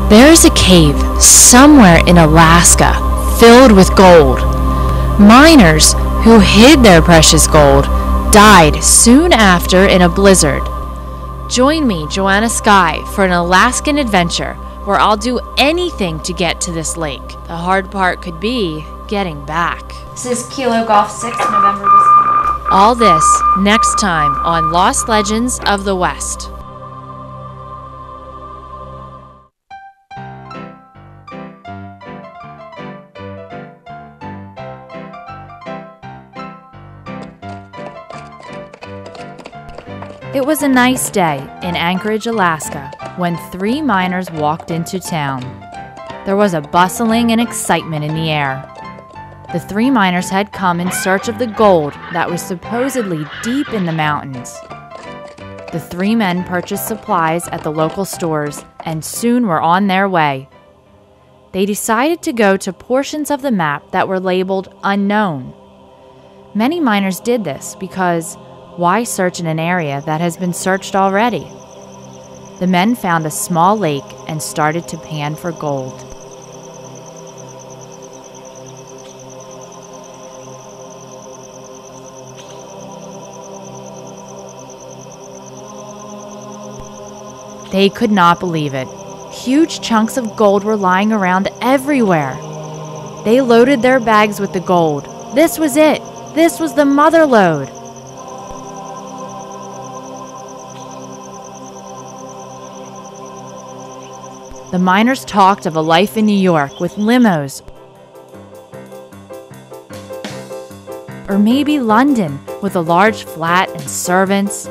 There's a cave somewhere in Alaska filled with gold. Miners who hid their precious gold died soon after in a blizzard. Join me, Joanna Skye, for an Alaskan adventure where I'll do anything to get to this lake. The hard part could be getting back. This is Kilo Golf 6, November Whiskey. All this next time on Lost Legends of the West. It was a nice day in Anchorage, Alaska, when 3 miners walked into town. There was a bustling and excitement in the air. The 3 miners had come in search of the gold that was supposedly deep in the mountains. The 3 men purchased supplies at the local stores and soon were on their way. They decided to go to portions of the map that were labeled unknown. Many miners did this because why search in an area that has been searched already? The men found a small lake and started to pan for gold. They could not believe it. Huge chunks of gold were lying around everywhere. They loaded their bags with the gold. This was it. This was the mother lode. The miners talked of a life in New York with limos, or maybe London with a large flat and servants.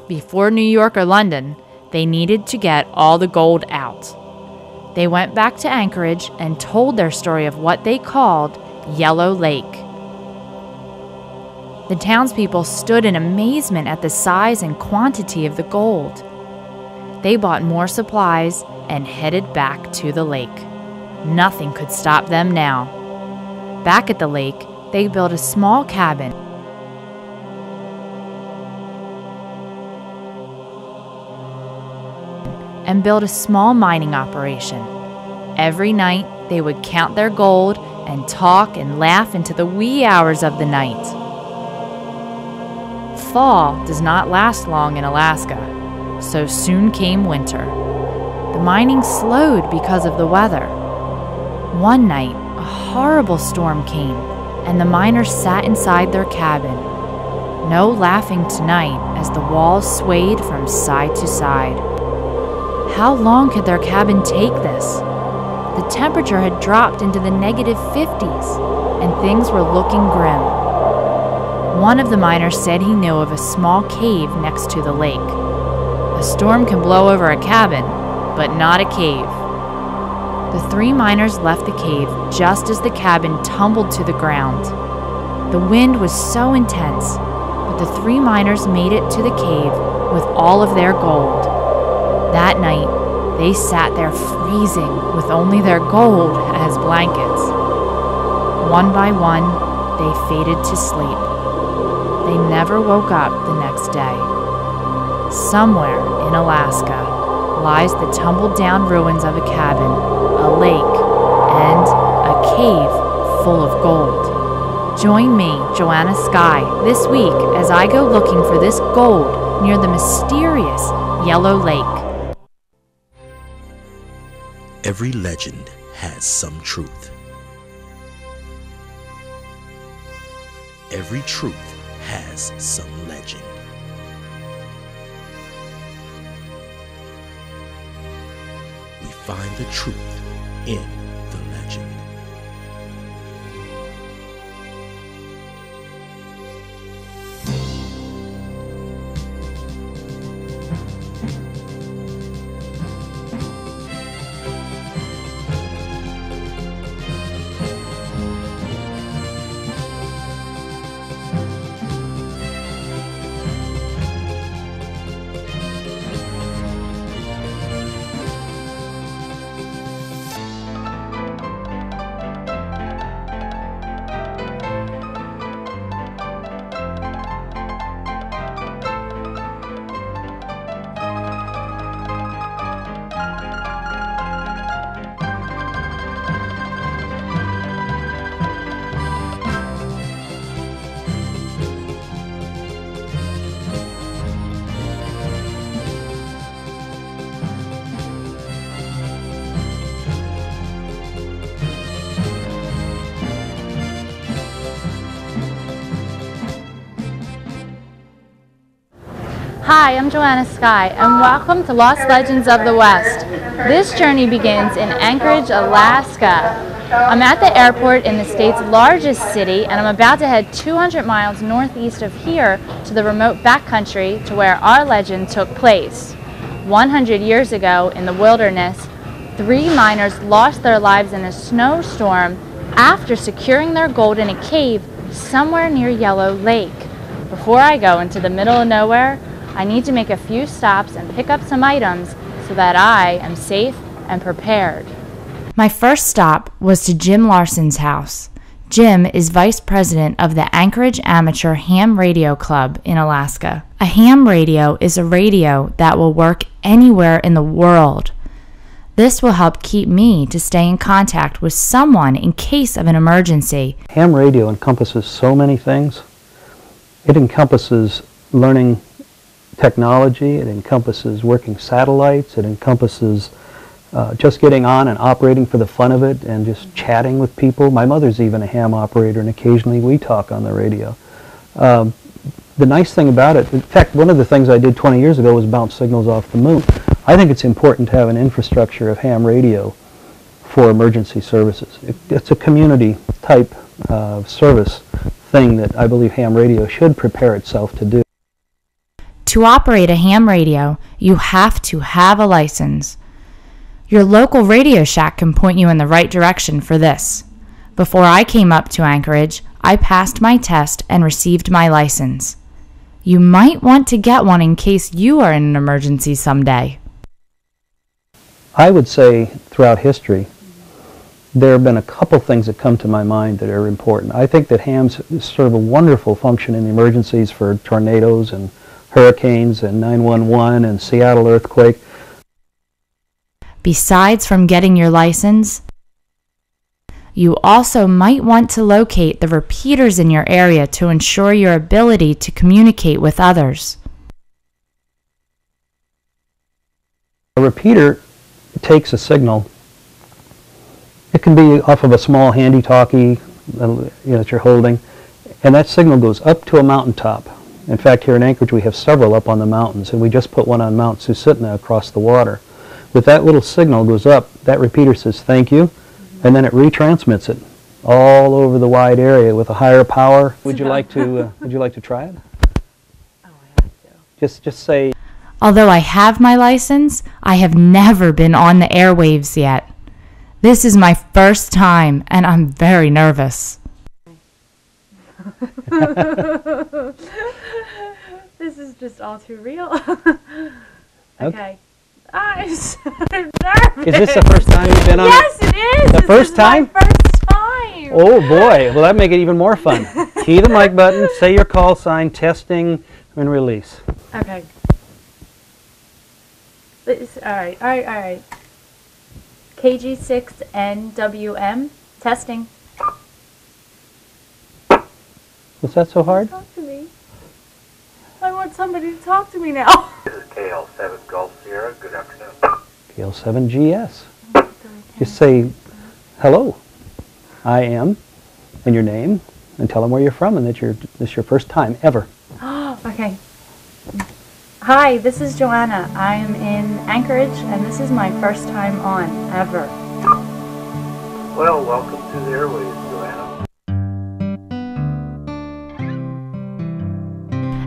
Before New York or London, they needed to get all the gold out. They went back to Anchorage and told their story of what they called Yellow Lake. The townspeople stood in amazement at the size and quantity of the gold. They bought more supplies and headed back to the lake. Nothing could stop them now. Back at the lake, they built a small cabin and built a small mining operation. Every night, they would count their gold and talk and laugh into the wee hours of the night. Fall does not last long in Alaska. So soon came winter. The mining slowed because of the weather. One night, a horrible storm came, and the miners sat inside their cabin. No laughing tonight as the walls swayed from side to side. How long could their cabin take this? The temperature had dropped into the -50s, and things were looking grim. One of the miners said he knew of a small cave next to the lake. A storm can blow over a cabin, but not a cave. The 3 miners left the cave just as the cabin tumbled to the ground. The wind was so intense, but the 3 miners made it to the cave with all of their gold. That night, they sat there freezing with only their gold as blankets. One by one, they faded to sleep. They never woke up the next day. Somewhere in Alaska lies the tumbled-down ruins of a cabin, a lake, and a cave full of gold. Join me, Joanna Skye, this week as I go looking for this gold near the mysterious Yellow Lake. Every legend has some truth. Every truth has some legend. We find the truth in the legend. Hi, I'm Joanna Skye, and welcome to Lost Legends of the West. This journey begins in Anchorage, Alaska. I'm at the airport in the state's largest city, and I'm about to head 200 miles northeast of here to the remote backcountry to where our legend took place. 100 years ago, in the wilderness, 3 miners lost their lives in a snowstorm after securing their gold in a cave somewhere near Yellow Lake. Before I go into the middle of nowhere, I need to make a few stops and pick up some items so that I am safe and prepared. My first stop was to Jim Larson's house. Jim is vice president of the Anchorage Amateur Ham Radio Club in Alaska. A ham radio is a radio that will work anywhere in the world. This will help keep me to stay in contact with someone in case of an emergency. Ham radio encompasses so many things. It encompasses learning technology, it encompasses working satellites, it encompasses just getting on and operating for the fun of it and just chatting with people. My mother's even a ham operator, and occasionally we talk on the radio. The nice thing about it, in fact, one of the things I did 20 years ago was bounce signals off the moon. I think it's important to have an infrastructure of ham radio for emergency services. It's a community type of service thing that I believe ham radio should prepare itself to do. To operate a ham radio, you have to have a license. Your local Radio Shack can point you in the right direction for this. Before I came up to Anchorage, I passed my test and received my license. You might want to get one in case you are in an emergency someday. I would say throughout history, there have been a couple things that come to my mind that are important. I think that hams serve a wonderful function in the emergencies for tornadoes and hurricanes and 911 and Seattle earthquake. Besides from getting your license, you also might want to locate the repeaters in your area to ensure your ability to communicate with others. A repeater takes a signal. It can be off of a small handy-talkie that you're holding, and that signal goes up to a mountaintop. In fact, here in Anchorage we have several up on the mountains, and we just put one on Mount Susitna across the water. With that little signal goes up, that repeater says thank you, and then it retransmits it all over the wide area with a higher power. Would you like to try it? Oh, I have to. Just say. Although I have my license, I have never been on the airwaves yet. This is my first time, and I'm very nervous. This is just all too real. Okay. I'm so nervous. Is this the first time you've been on it? Yes, it is. The first time? My first time. Oh boy, well that make it even more fun. Key the mic button, say your call sign, testing, and release. Okay. All right. KG6NWM, testing. Was that so hard? Talk to me. I want somebody to talk to me now. This is KL7 Gulf Sierra. Good afternoon. KL7GS. Just say, hello, I am, and your name, and tell them where you're from and that this is your first time ever. Okay. Hi, this is Joanna. I am in Anchorage, and this is my first time on, ever. Well, welcome to the airways, Joanna.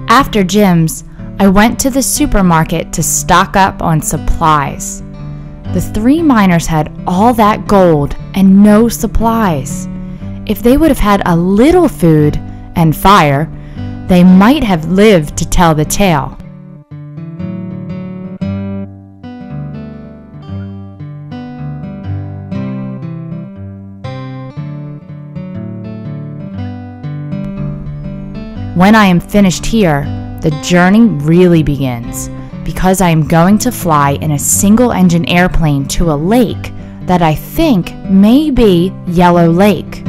After Jim's, I went to the supermarket to stock up on supplies. The 3 miners had all that gold and no supplies. If they would have had a little food and fire, they might have lived to tell the tale. When I am finished here, the journey really begins, because I am going to fly in a single-engine airplane to a lake that I think may be Yellow Lake.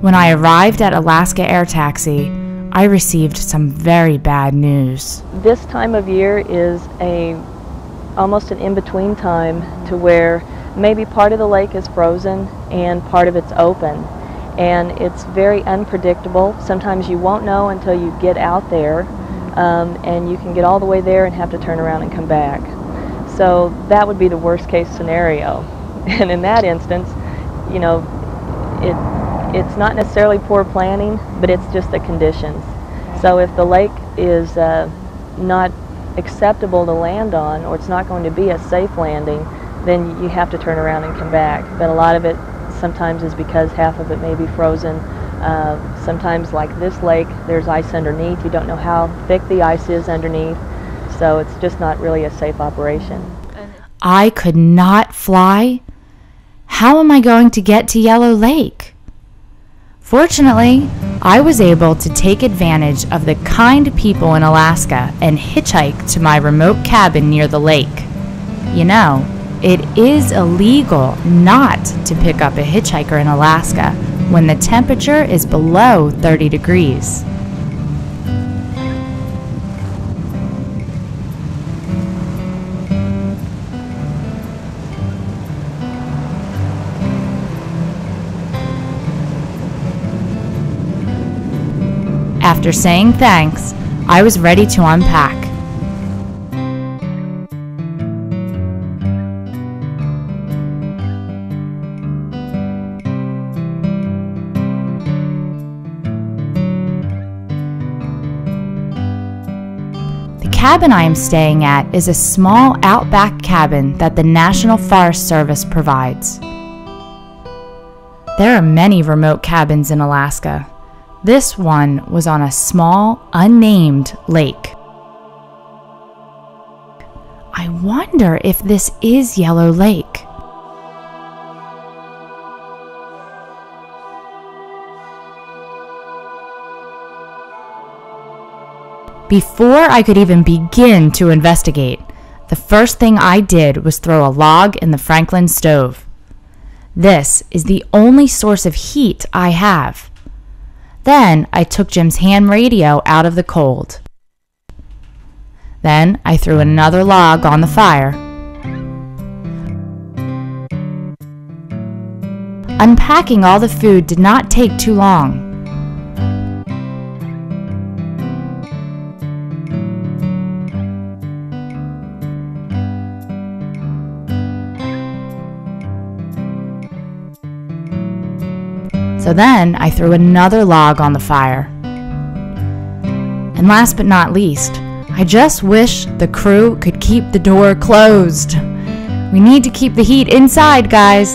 When I arrived at Alaska Air Taxi, I received some very bad news. This time of year is almost an in-between time to where maybe part of the lake is frozen and part of it's open. and it's very unpredictable. Sometimes you won't know until you get out there, and you can get all the way there and have to turn around and come back. So that would be the worst case scenario. And in that instance, you know, it's not necessarily poor planning, but it's just the conditions. So if the lake is not acceptable to land on, or it's not going to be a safe landing, then you have to turn around and come back. But a lot of it sometimes is because half of it may be frozen. Sometimes, like this lake, there's ice underneath. You don't know how thick the ice is underneath, so it's just not really a safe operation. I could not fly? How am I going to get to Yellow Lake? Fortunately, I was able to take advantage of the kind people in Alaska and hitchhike to my remote cabin near the lake. You know, it is illegal not to pick up a hitchhiker in Alaska when the temperature is below 30 degrees. After saying thanks, I was ready to unpack. The cabin I am staying at is a small outback cabin that the National Forest Service provides. There are many remote cabins in Alaska. This one was on a small, unnamed lake. I wonder if this is Yellow Lake. Before I could even begin to investigate, the first thing I did was throw a log in the Franklin stove. This is the only source of heat I have. Then I took Jim's ham radio out of the cold. Then I threw another log on the fire. Unpacking all the food did not take too long. So then I threw another log on the fire. And last but not least, I just wish the crew could keep the door closed. We need to keep the heat inside, guys.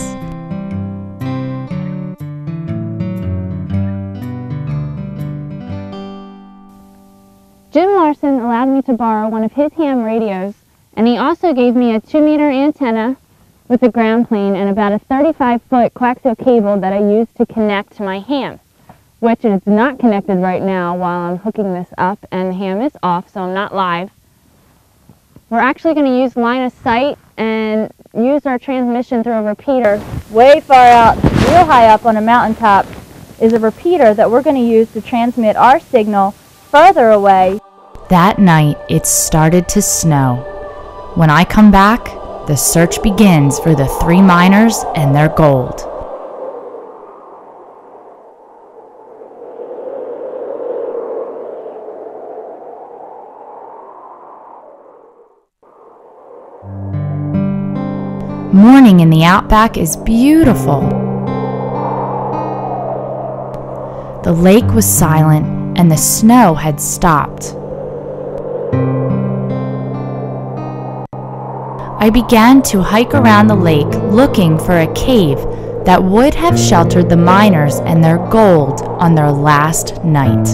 Jim Larson allowed me to borrow one of his ham radios, and he also gave me a 2-meter antenna with a ground plane and about a 35-foot coaxial cable that I use to connect to my ham, which is not connected right now while I'm hooking this up, and the ham is off, so I'm not live. We're actually going to use line of sight and use our transmission through a repeater. Way far out, real high up on a mountaintop, is a repeater that we're going to use to transmit our signal further away. That night, it started to snow. When I come back, the search begins for the 3 miners and their gold. Morning in the outback is beautiful. The lake was silent and the snow had stopped. I began to hike around the lake looking for a cave that would have sheltered the miners and their gold on their last night.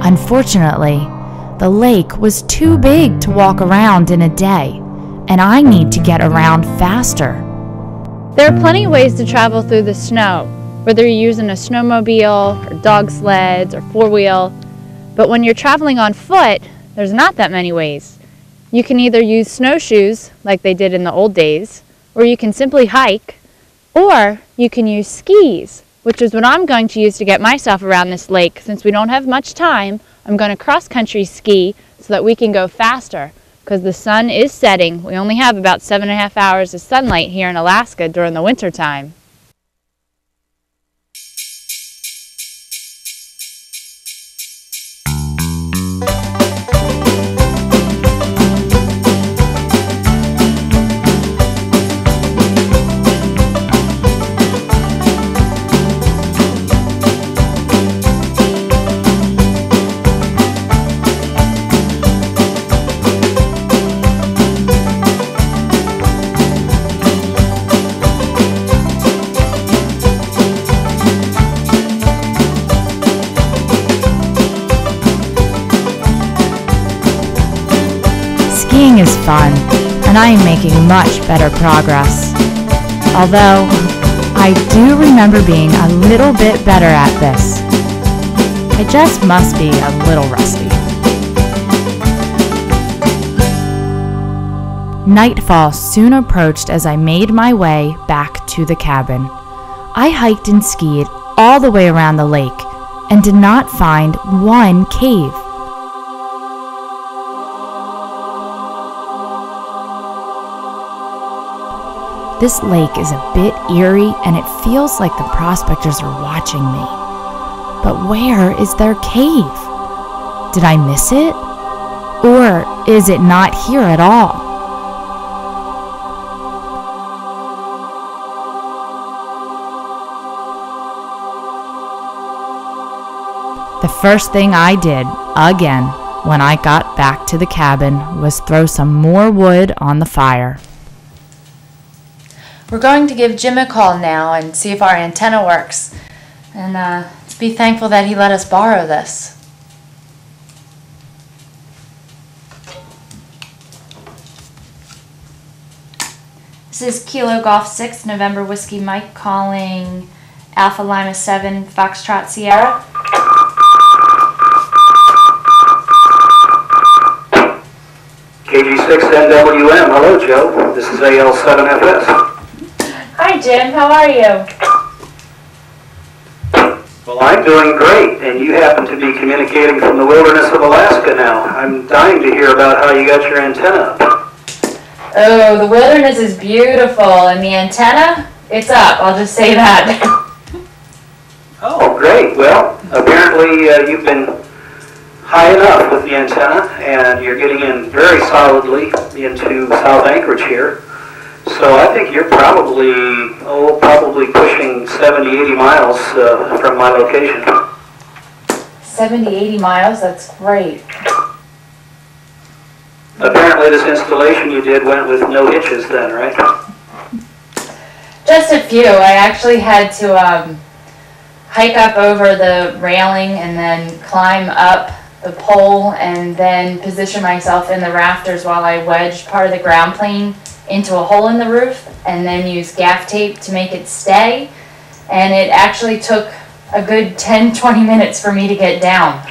Unfortunately, the lake was too big to walk around in a day, and I need to get around faster. There are plenty of ways to travel through the snow, whether you're using a snowmobile or dog sleds or 4-wheel. But when you're traveling on foot, there's not that many ways. You can either use snowshoes, like they did in the old days, or you can simply hike, or you can use skis, which is what I'm going to use to get myself around this lake since we don't have much time I'm going to cross-country ski so that we can go faster because the sun is setting. We only have about 7.5 hours of sunlight here in Alaska during the winter time. Skiing is fun, and I am making much better progress. Although, I do remember being a little bit better at this. I just must be a little rusty. Nightfall soon approached as I made my way back to the cabin. I hiked and skied all the way around the lake and did not find one cave. This lake is a bit eerie and it feels like the prospectors are watching me. But where is their cave? Did I miss it? Or is it not here at all? The first thing I did, again, when I got back to the cabin was throw some more wood on the fire. We're going to give Jim a call now and see if our antenna works. And let's be thankful that he let us borrow this. This is Kilo Golf 6, November Whiskey Mike calling Alpha Lima 7, Foxtrot Sierra. KG6NWM, hello Joe, this is AL7FS. Hi Jim, how are you? Well, I'm doing great, and you happen to be communicating from the wilderness of Alaska now. I'm dying to hear about how you got your antenna up. Oh, the wilderness is beautiful, and the antenna, it's up, I'll just say that. Oh, great. Well, apparently you've been high enough with the antenna, and you're getting in very solidly into South Anchorage here. So I think you're probably pushing 70, 80 miles from my location. 70, 80 miles, that's great. Apparently this installation you did went with no hitches then, right? Just a few. I actually had to hike up over the railing and then climb up the pole and then position myself in the rafters while I wedged part of the ground plane into a hole in the roof and then use gaff tape to make it stay. And it actually took a good 10-20 minutes for me to get down.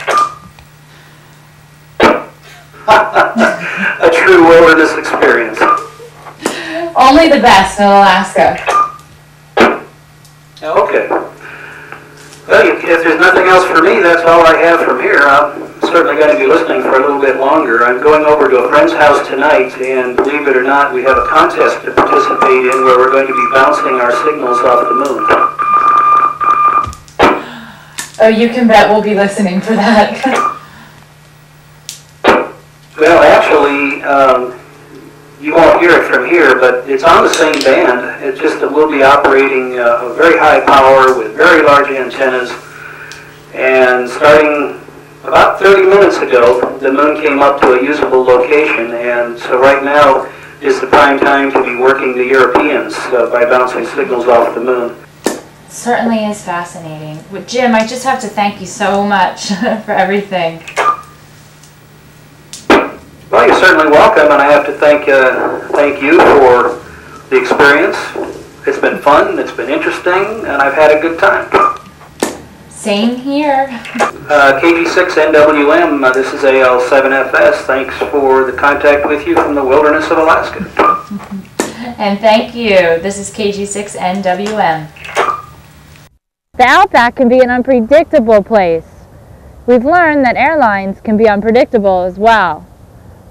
A true wilderness experience. Only the best in Alaska. Okay. Well, if there's nothing else for me, that's all I have from here. I'm certainly going to be listening for a little bit longer. I'm going over to a friend's house tonight, and believe it or not, we have a contest to participate in where we're going to be bouncing our signals off the moon. Oh, you can bet we'll be listening for that. Well, actually, you won't hear it from here, but it's on the same band. It's just that we'll be operating a very high power with very large antennas. And starting about 30 minutes ago, the moon came up to a usable location. And so right now is the prime time to be working the Europeans by bouncing signals off the moon. Certainly is fascinating. Well, Jim, I just have to thank you so much for everything. Well, you're certainly welcome, and I have to thank you for the experience. It's been fun, it's been interesting, and I've had a good time. Same here. KG6NWM, this is AL7FS. Thanks for the contact with you from the wilderness of Alaska. And thank you. This is KG6NWM. The outback can be an unpredictable place. We've learned that airlines can be unpredictable as well.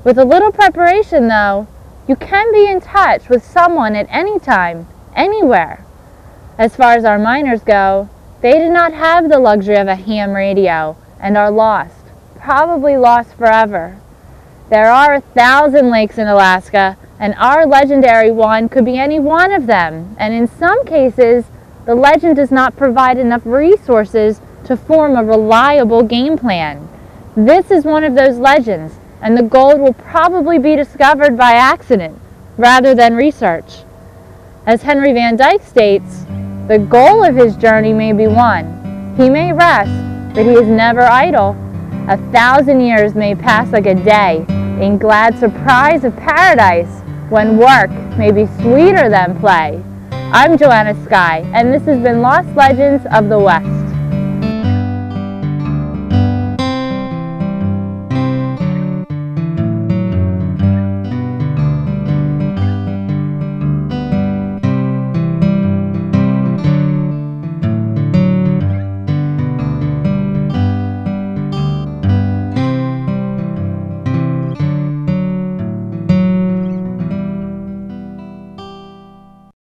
With a little preparation, though, you can be in touch with someone at any time, anywhere. As far as our miners go, they do not have the luxury of a ham radio and are lost, probably lost forever. There are 1,000 lakes in Alaska, and our legendary one could be any one of them, and in some cases, the legend does not provide enough resources to form a reliable game plan. This is one of those legends, and the gold will probably be discovered by accident rather than research. As Henry Van Dyke states, the goal of his journey may be won. He may rest, but he is never idle. 1,000 years may pass like a day in glad surprise of paradise, when work may be sweeter than play. I'm Joanna Skye, and this has been Lost Legends of the West.